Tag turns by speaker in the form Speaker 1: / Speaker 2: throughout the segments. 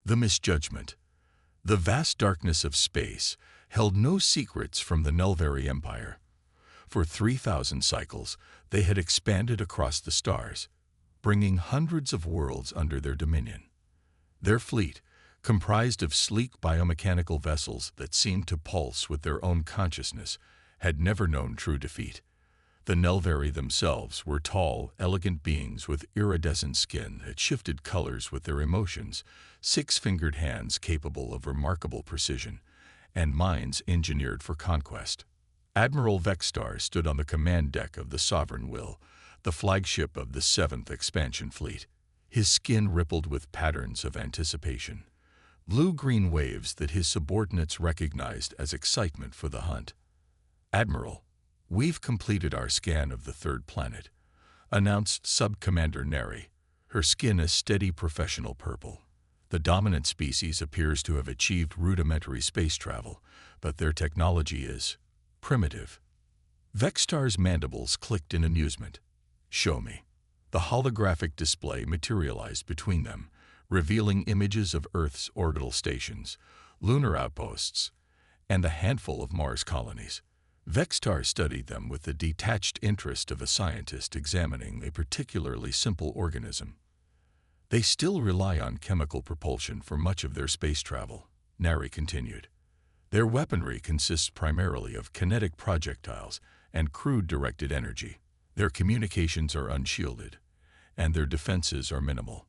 Speaker 1: The misjudgment. The vast darkness of space held no secrets from the Nelvari Empire. For 3,000 cycles, they had expanded across the stars, bringing hundreds of worlds under their dominion. Their fleet, comprised of sleek biomechanical vessels that seemed to pulse with their own consciousness, had never known true defeat. The Nelvari themselves were tall, elegant beings with iridescent skin that shifted colors with their emotions, six-fingered hands capable of remarkable precision, and minds engineered for conquest. Admiral Vextar stood on the command deck of the Sovereign Will, the flagship of the 7th Expansion Fleet. His skin rippled with patterns of anticipation, blue-green waves that his subordinates recognized as excitement for the hunt. "Admiral, we've completed our scan of the third planet," announced Sub-Commander Neri, her skin a steady professional purple. "The dominant species appears to have achieved rudimentary space travel, but their technology is primitive." Vextar's mandibles clicked in amusement. "Show me." The holographic display materialized between them, revealing images of Earth's orbital stations, lunar outposts, and a handful of Mars colonies. Vextar studied them with the detached interest of a scientist examining a particularly simple organism. "They still rely on chemical propulsion for much of their space travel," Neri continued. "Their weaponry consists primarily of kinetic projectiles and crude-directed energy. Their communications are unshielded, and their defenses are minimal."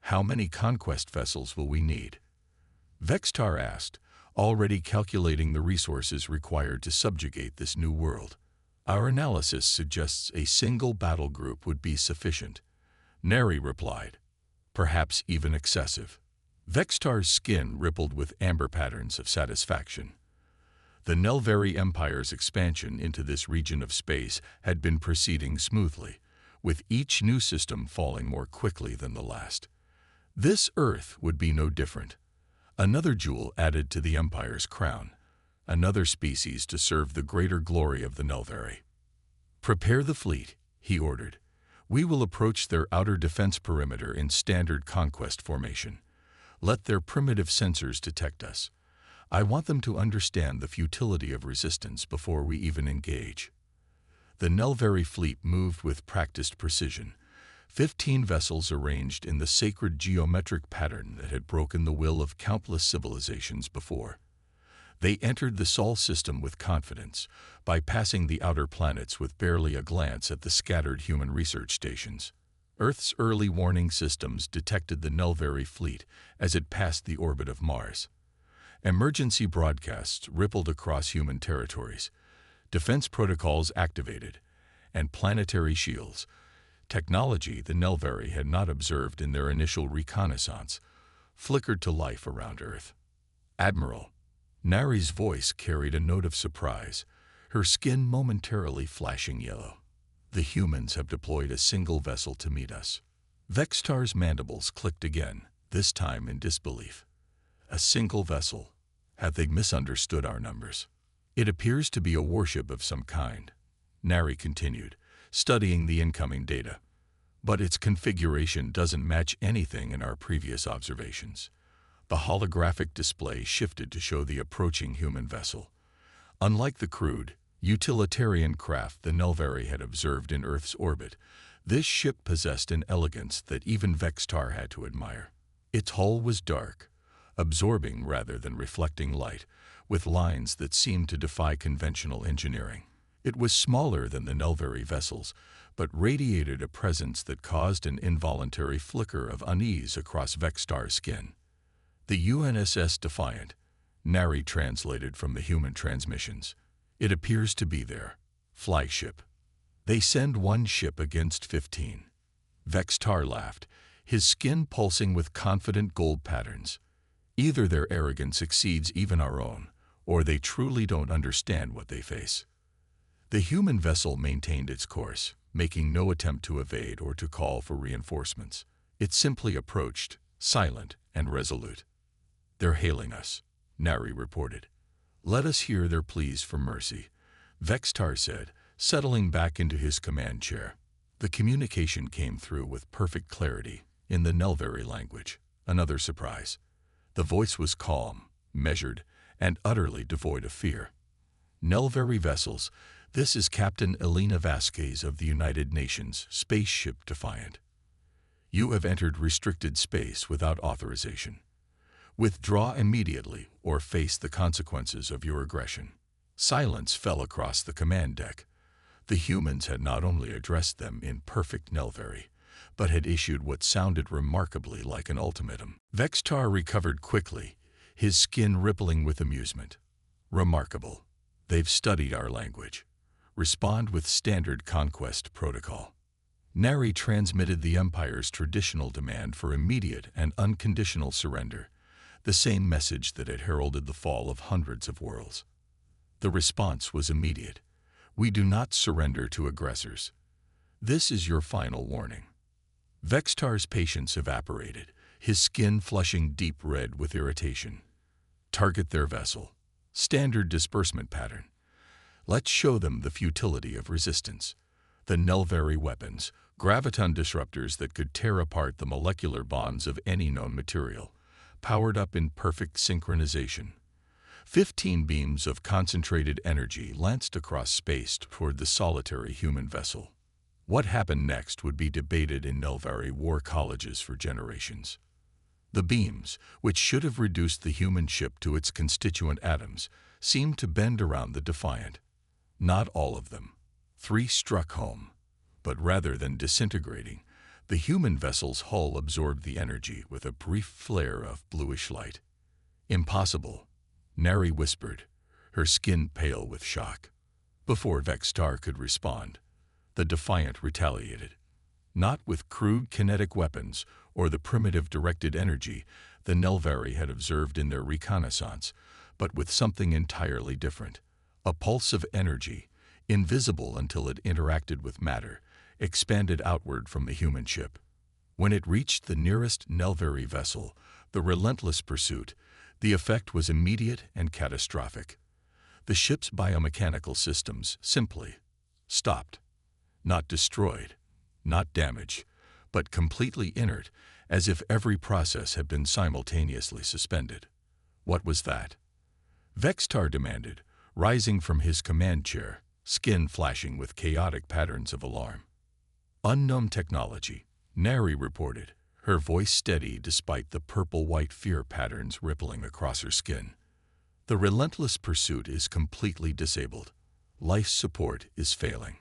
Speaker 1: "How many conquest vessels will we need?" Vextar asked, already calculating the resources required to subjugate this new world. "Our analysis suggests a single battle group would be sufficient," Neri replied. "Perhaps even excessive." Vextar's skin rippled with amber patterns of satisfaction. The Nelvari Empire's expansion into this region of space had been proceeding smoothly, with each new system falling more quickly than the last. This Earth would be no different. Another jewel added to the Empire's crown, another species to serve the greater glory of the Nelvari. "Prepare the fleet," he ordered. "We will approach their outer defense perimeter in standard conquest formation. Let their primitive sensors detect us. I want them to understand the futility of resistance before we even engage." The Nelvari fleet moved with practiced precision, 15 vessels arranged in the sacred geometric pattern that had broken the will of countless civilizations before. They entered the Sol system with confidence, bypassing the outer planets with barely a glance at the scattered human research stations. Earth's early warning systems detected the Nelvari fleet as it passed the orbit of Mars. Emergency broadcasts rippled across human territories, defense protocols activated, and planetary shields, technology the Nelvari had not observed in their initial reconnaissance, flickered to life around Earth. "Admiral," Neri's voice carried a note of surprise, her skin momentarily flashing yellow. "The humans have deployed a single vessel to meet us." Vextar's mandibles clicked again, this time in disbelief. "A single vessel? Have they misunderstood our numbers?" "It appears to be a warship of some kind," Neri continued, studying the incoming data. "But its configuration doesn't match anything in our previous observations." The holographic display shifted to show the approaching human vessel. Unlike the crude, utilitarian craft the Nelvari had observed in Earth's orbit, this ship possessed an elegance that even Vextar had to admire. Its hull was dark, absorbing rather than reflecting light, with lines that seemed to defy conventional engineering. It was smaller than the Nelvari vessels, but radiated a presence that caused an involuntary flicker of unease across Vextar's skin. "The UNSS Defiant," Neri translated from the human transmissions. "It appears to be their flagship. They send one ship against 15. Vextar laughed, his skin pulsing with confident gold patterns. "Either their arrogance exceeds even our own, or they truly don't understand what they face." The human vessel maintained its course, making no attempt to evade or to call for reinforcements. It simply approached, silent and resolute. "They're hailing us," Neri reported. "Let us hear their pleas for mercy," Vextar said, settling back into his command chair. The communication came through with perfect clarity, in the Nelvari language. Another surprise. The voice was calm, measured, and utterly devoid of fear. "Nelvary vessels, this is Captain Elena Vasquez of the United Nations spaceship Defiant. You have entered restricted space without authorization. Withdraw immediately or face the consequences of your aggression." Silence fell across the command deck. The humans had not only addressed them in perfect Nelvary, but had issued what sounded remarkably like an ultimatum. Vextar recovered quickly, his skin rippling with amusement. "Remarkable. They've studied our language. Respond with standard conquest protocol." Nari transmitted the Empire's traditional demand for immediate and unconditional surrender, the same message that had heralded the fall of hundreds of worlds. The response was immediate. "We do not surrender to aggressors. This is your final warning." Vextar's patience evaporated, his skin flushing deep red with irritation. "Target their vessel. Standard disbursement pattern. Let's show them the futility of resistance." The Nelvary weapons, graviton disruptors that could tear apart the molecular bonds of any known material, powered up in perfect synchronization. 15 beams of concentrated energy lanced across space toward the solitary human vessel. What happened next would be debated in Nelvary war colleges for generations. The beams, which should have reduced the human ship to its constituent atoms, seemed to bend around the Defiant. Not all of them. 3 struck home. But rather than disintegrating, the human vessel's hull absorbed the energy with a brief flare of bluish light. "Impossible," Nari whispered, her skin pale with shock. Before Vextar could respond, the Defiant retaliated. Not with crude kinetic weapons or the primitive directed energy the Nelvary had observed in their reconnaissance, but with something entirely different. A pulse of energy, invisible until it interacted with matter, expanded outward from the human ship. When it reached the nearest Nelvary vessel, the relentless pursuit, the effect was immediate and catastrophic. The ship's biomechanical systems simply stopped. Not destroyed, not damaged, but completely inert, as if every process had been simultaneously suspended. What was that? Vextar demanded, rising from his command chair, skin flashing with chaotic patterns of alarm. "Unknown technology," Nari reported, her voice steady despite the purple-white fear patterns rippling across her skin. "The relentless pursuit is completely disabled. Life support is failing."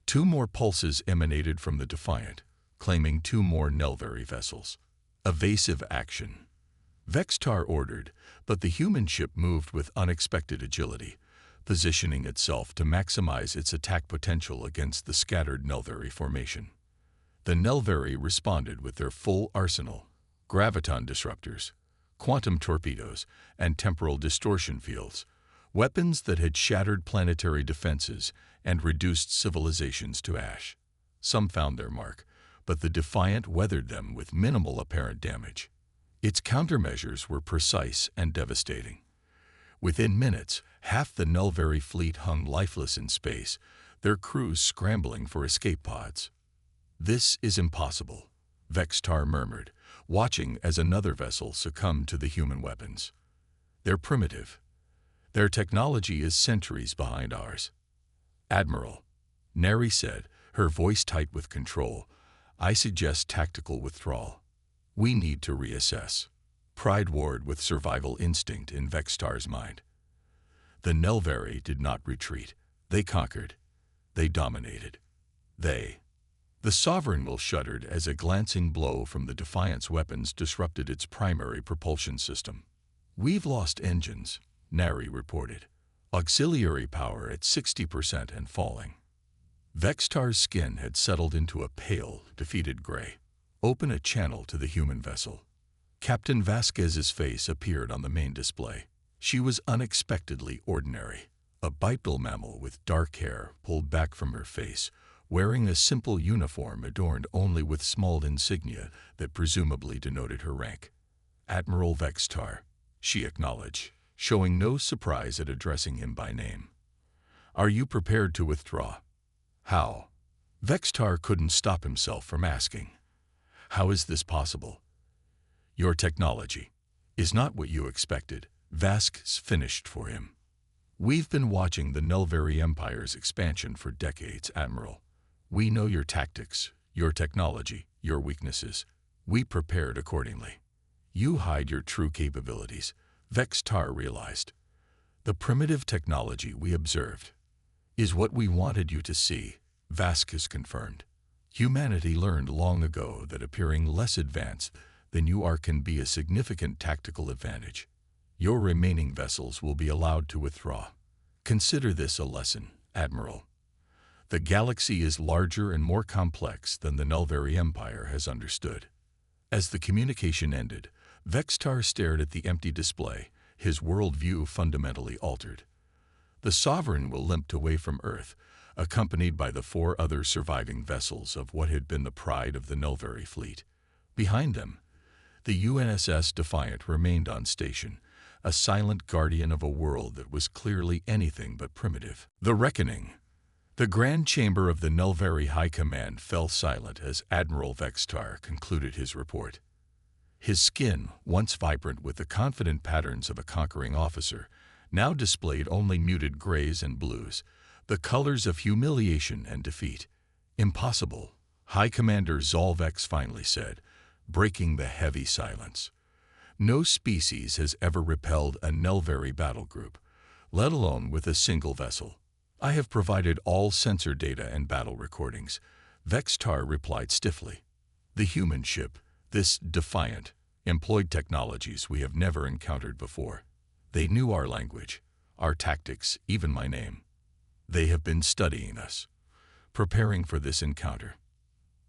Speaker 1: 2 more pulses emanated from the Defiant, claiming 2 more Nelvary vessels. "Evasive action," Vextar ordered, but the human ship moved with unexpected agility, positioning itself to maximize its attack potential against the scattered Nelvary formation. The Nelvary responded with their full arsenal: graviton disruptors, quantum torpedoes, and temporal distortion fields, weapons that had shattered planetary defenses and reduced civilizations to ash. Some found their mark, but the Defiant weathered them with minimal apparent damage. Its countermeasures were precise and devastating. Within minutes, half the Nelvary fleet hung lifeless in space, their crews scrambling for escape pods. "This is impossible," Vextar murmured, watching as another vessel succumbed to the human weapons. "They're primitive. Their technology is centuries behind ours." "Admiral," Nari said, her voice tight with control, "I suggest tactical withdrawal. We need to reassess." Pride warred with survival instinct in Vextar's mind. The Nelvary did not retreat. They conquered. They dominated. The Sovereign will shuddered as a glancing blow from the Defiant's weapons disrupted its primary propulsion system. "We've lost engines," Nari reported. "Auxiliary power at 60% and falling." Vextar's skin had settled into a pale, defeated gray. "Open a channel to the human vessel." Captain Vasquez's face appeared on the main display. She was unexpectedly ordinary. A bipedal mammal with dark hair pulled back from her face, wearing a simple uniform adorned only with small insignia that presumably denoted her rank. "Admiral Vextar," she acknowledged, showing no surprise at addressing him by name. "Are you prepared to withdraw?" "How?" Vextar couldn't stop himself from asking. "How is this possible?" "Your technology. Is not what you expected. Vasquez finished for him. We've been watching the Nelvari Empire's expansion for decades, Admiral. We know your tactics, your technology, your weaknesses. We prepared accordingly. You hide your true capabilities, Vextar realized. The primitive technology we observed is what we wanted you to see, Vasquez confirmed. Humanity learned long ago that appearing less advanced than you are can be a significant tactical advantage. Your remaining vessels will be allowed to withdraw. Consider this a lesson, Admiral. The galaxy is larger and more complex than the Nelvari Empire has understood. As the communication ended, Vextar stared at the empty display, his worldview fundamentally altered. The Sovereign will limp away from Earth, accompanied by the 4 other surviving vessels of what had been the pride of the Nelvari fleet. Behind them, the UNSS Defiant remained on station, a silent guardian of a world that was clearly anything but primitive. The Reckoning. The Grand Chamber of the Nelvari High Command fell silent as Admiral Vextar concluded his report. His skin, once vibrant with the confident patterns of a conquering officer, now displayed only muted grays and blues, the colors of humiliation and defeat. Impossible, High Commander Zolvex finally said, breaking the heavy silence. No species has ever repelled a Nelvari battle group, let alone with a single vessel. I have provided all sensor data and battle recordings, Vextar replied stiffly. The human ship, this Defiant, employed technologies we have never encountered before. They knew our language, our tactics, even my name. They have been studying us, preparing for this encounter.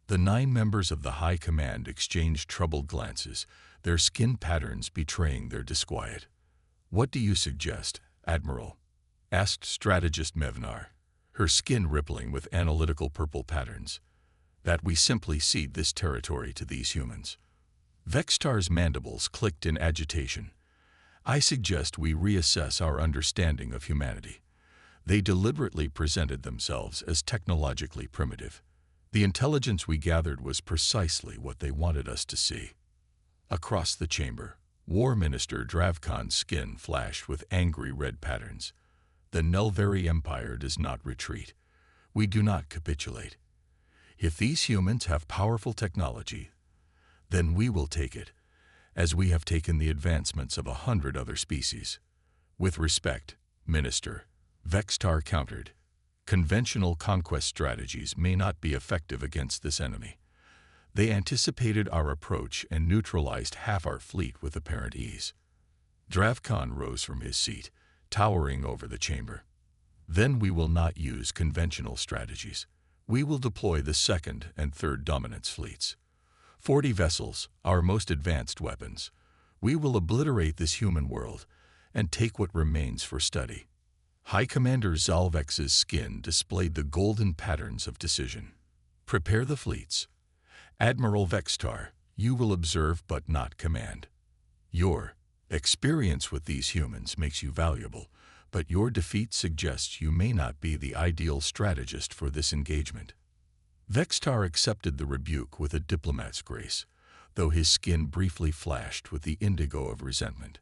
Speaker 1: The 9 members of the High Command exchanged troubled glances, their skin patterns betraying their disquiet. What do you suggest, Admiral? Asked strategist Mevnar, her skin rippling with analytical purple patterns. That we simply cede this territory to these humans. Vextar's mandibles clicked in agitation. I suggest we reassess our understanding of humanity. They deliberately presented themselves as technologically primitive. The intelligence we gathered was precisely what they wanted us to see. Across the chamber, War Minister Dravkon's skin flashed with angry red patterns. The Nelvari Empire does not retreat. We do not capitulate. If these humans have powerful technology, then we will take it, as we have taken the advancements of 100 other species. With respect, Minister, Vextar countered. Conventional conquest strategies may not be effective against this enemy. They anticipated our approach and neutralized half our fleet with apparent ease. Dravkon rose from his seat, towering over the chamber. Then we will not use conventional strategies. We will deploy the 2nd and 3rd Dominance fleets. 40 vessels, our most advanced weapons. We will obliterate this human world and take what remains for study. High Commander Zalvex's skin displayed the golden patterns of decision. Prepare the fleets. Admiral Vextar, you will observe but not command. Your experience with these humans makes you valuable, but your defeat suggests you may not be the ideal strategist for this engagement. Vextar accepted the rebuke with a diplomat's grace, though his skin briefly flashed with the indigo of resentment.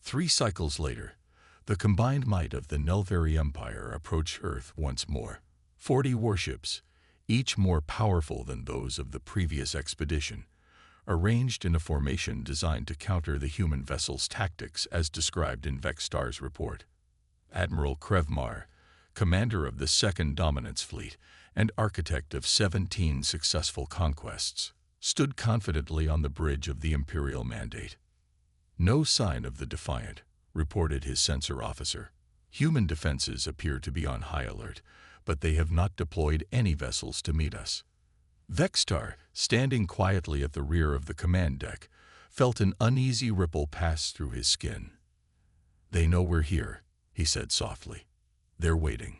Speaker 1: 3 cycles later, the combined might of the Nelvari Empire approached Earth once more. 40 warships, each more powerful than those of the previous expedition, arranged in a formation designed to counter the human vessel's tactics as described in Vextar's report. Admiral Krevmar, commander of the 2nd Dominance Fleet and architect of 17 successful conquests, stood confidently on the bridge of the Imperial Mandate. No sign of the Defiant, reported his sensor officer. Human defenses appear to be on high alert, but they have not deployed any vessels to meet us. Vextar, standing quietly at the rear of the command deck, felt an uneasy ripple pass through his skin. They know we're here, he said softly. They're waiting.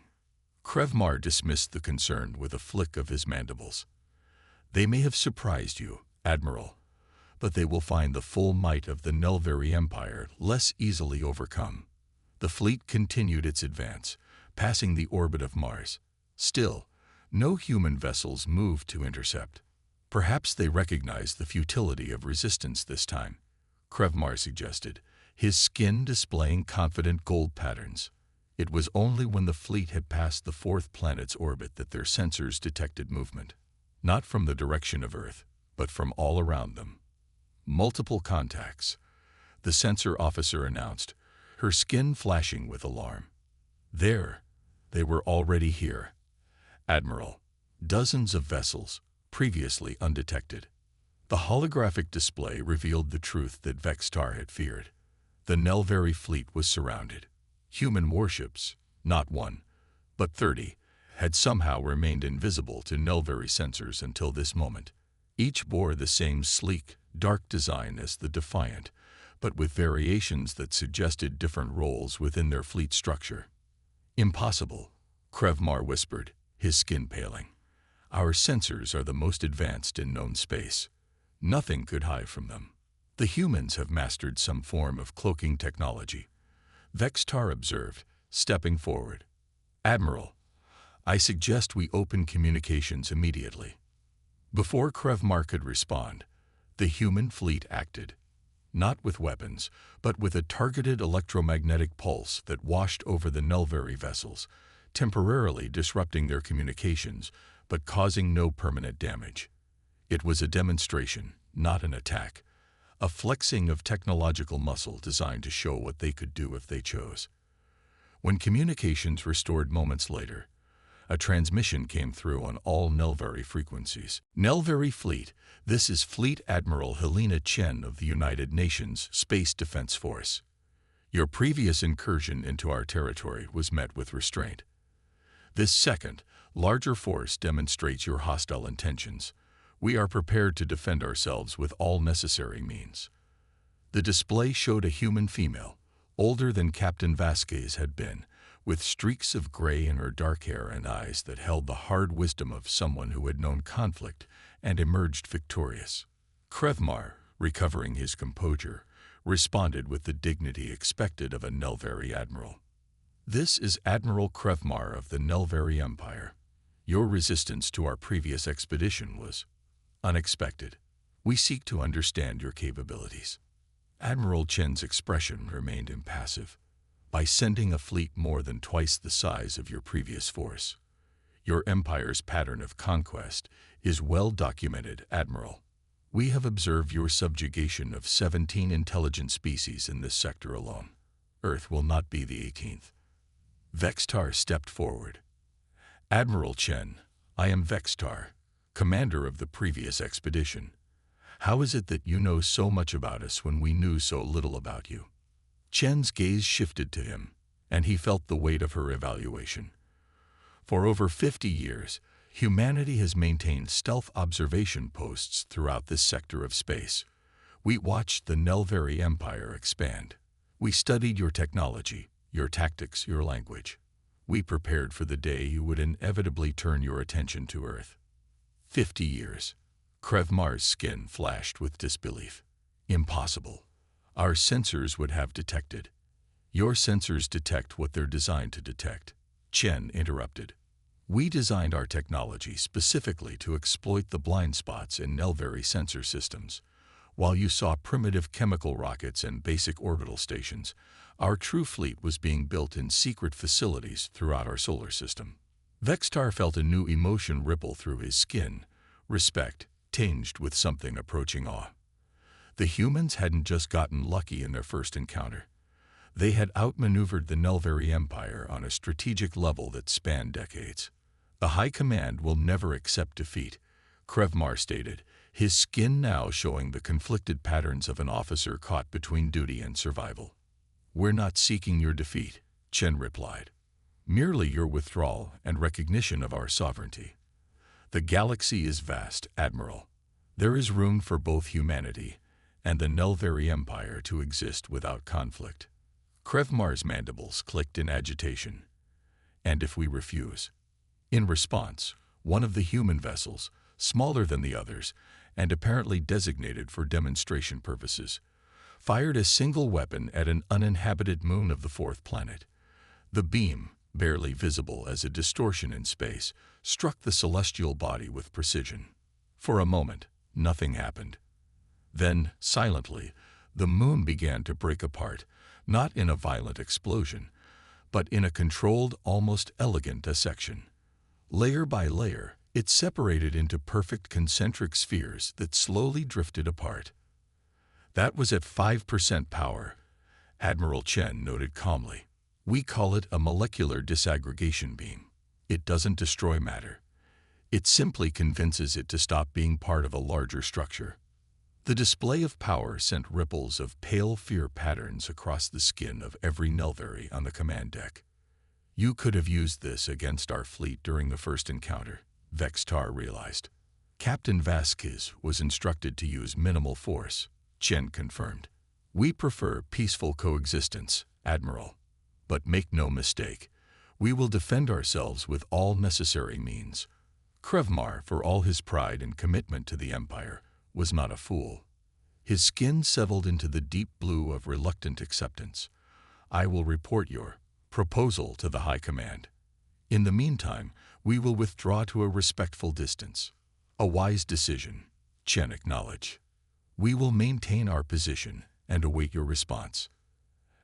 Speaker 1: Krevmar dismissed the concern with a flick of his mandibles. They may have surprised you, Admiral, but they will find the full might of the Nelvari Empire less easily overcome. The fleet continued its advance, passing the orbit of Mars. Still, no human vessels moved to intercept. Perhaps they recognized the futility of resistance this time. Krevmar suggested, his skin displaying confident gold patterns. It was only when the fleet had passed the fourth planet's orbit that their sensors detected movement. Not from the direction of Earth, but from all around them. Multiple contacts, the sensor officer announced, her skin flashing with alarm. There, they were already here. Admiral, dozens of vessels, previously undetected. The holographic display revealed the truth that Vextar had feared. The Nelvari fleet was surrounded. Human warships, not one, but 30, had somehow remained invisible to Nelvari sensors until this moment. Each bore the same sleek, dark design as the Defiant, but with variations that suggested different roles within their fleet structure. Impossible, Krevmar whispered, his skin paling. Our sensors are the most advanced in known space. Nothing could hide from them. The humans have mastered some form of cloaking technology, Vextar observed, stepping forward. Admiral, I suggest we open communications immediately. Before Krevmar could respond, the human fleet acted. Not with weapons, but with a targeted electromagnetic pulse that washed over the Nelvari vessels, temporarily disrupting their communications, but causing no permanent damage. It was a demonstration, not an attack, a flexing of technological muscle designed to show what they could do if they chose. When communications restored moments later, a transmission came through on all Nelvari frequencies. Nelvari Fleet, this is Fleet Admiral Helena Chen of the United Nations Space Defense Force. Your previous incursion into our territory was met with restraint. This second, larger force demonstrates your hostile intentions. We are prepared to defend ourselves with all necessary means. The display showed a human female, older than Captain Vasquez had been, with streaks of gray in her dark hair and eyes that held the hard wisdom of someone who had known conflict and emerged victorious. Krevmar, recovering his composure, responded with the dignity expected of a Nelvari admiral. This is Admiral Krevmar of the Nelvari Empire. Your resistance to our previous expedition was unexpected. We seek to understand your capabilities. Admiral Chen's expression remained impassive. By sending a fleet more than twice the size of your previous force, your empire's pattern of conquest is well documented, Admiral. We have observed your subjugation of 17 intelligent species in this sector alone. Earth will not be the 18th. Vextar stepped forward. Admiral Chen, I am Vextar, commander of the previous expedition. How is it that you know so much about us when we knew so little about you? Chen's gaze shifted to him, and he felt the weight of her evaluation. For over 50 years, humanity has maintained stealth observation posts throughout this sector of space. We watched the Nelvari Empire expand. We studied your technology, your tactics, your language. We prepared for the day you would inevitably turn your attention to Earth. 50 years. Krevmar's skin flashed with disbelief. Impossible. Our sensors would have detected. Your sensors detect what they're designed to detect. Chen interrupted. We designed our technology specifically to exploit the blind spots in Nelvari sensor systems. While you saw primitive chemical rockets and basic orbital stations, our true fleet was being built in secret facilities throughout our solar system. Vextar felt a new emotion ripple through his skin, respect, tinged with something approaching awe. The humans hadn't just gotten lucky in their first encounter. They had outmaneuvered the Nelvari Empire on a strategic level that spanned decades. The High Command will never accept defeat, Krevmar stated, his skin now showing the conflicted patterns of an officer caught between duty and survival. We're not seeking your defeat, Chen replied. Merely your withdrawal and recognition of our sovereignty. The galaxy is vast, Admiral. There is room for both humanity and the Nelvari Empire to exist without conflict. Krevmar's mandibles clicked in agitation. And if we refuse? In response, one of the human vessels, smaller than the others, and apparently designated for demonstration purposes, fired a single weapon at an uninhabited moon of the fourth planet. The beam, barely visible as a distortion in space, struck the celestial body with precision. For a moment, nothing happened. Then, silently, The moon began to break apart, not in a violent explosion, but in a controlled, almost elegant dissection. Layer by layer, it separated into perfect concentric spheres that slowly drifted apart. That was at 5% power, Admiral Chen noted calmly. We call it a molecular disaggregation beam. It doesn't destroy matter. It simply convinces it to stop being part of a larger structure. The display of power sent ripples of pale fear patterns across the skin of every Nelvari on the command deck. You could have used this against our fleet during the first encounter, Vextar realized. Captain Vasquez was instructed to use minimal force, Chen confirmed. We prefer peaceful coexistence, Admiral. But make no mistake, we will defend ourselves with all necessary means. Krevmar, for all his pride and commitment to the Empire, was not a fool. His skin settled into the deep blue of reluctant acceptance. I will report your proposal to the High Command. In the meantime, we will withdraw to a respectful distance. A wise decision, Chen acknowledged. We will maintain our position and await your response.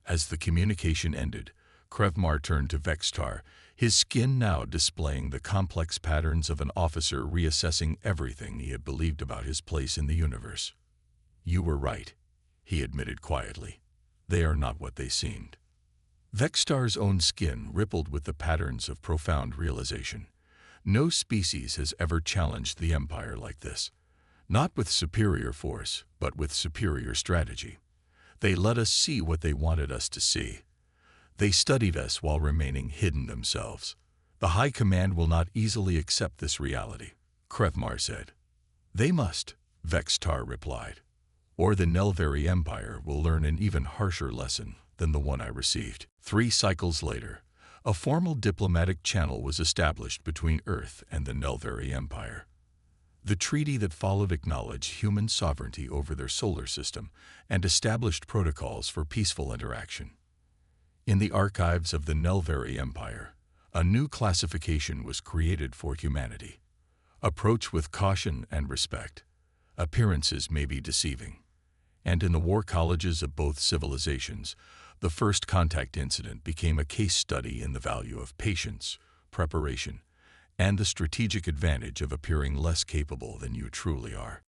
Speaker 1: As the communication ended, Krevmar turned to Vextar, his skin now displaying the complex patterns of an officer reassessing everything he had believed about his place in the universe. You were right, he admitted quietly. They are not what they seemed. Vextar's own skin rippled with the patterns of profound realization. No species has ever challenged the Empire like this. Not with superior force, but with superior strategy. They let us see what they wanted us to see. They studied us while remaining hidden themselves. The High Command will not easily accept this reality, Krevmar said. They must, Vextar replied. Or the Nelvari Empire will learn an even harsher lesson than the one I received. 3 cycles later, a formal diplomatic channel was established between Earth and the Nelvari Empire. The treaty that followed acknowledged human sovereignty over their solar system and established protocols for peaceful interaction. In the archives of the Nelvari Empire, a new classification was created for humanity. Approach with caution and respect. Appearances may be deceiving. And in the war colleges of both civilizations, the first contact incident became a case study in the value of patience, preparation, and the strategic advantage of appearing less capable than you truly are.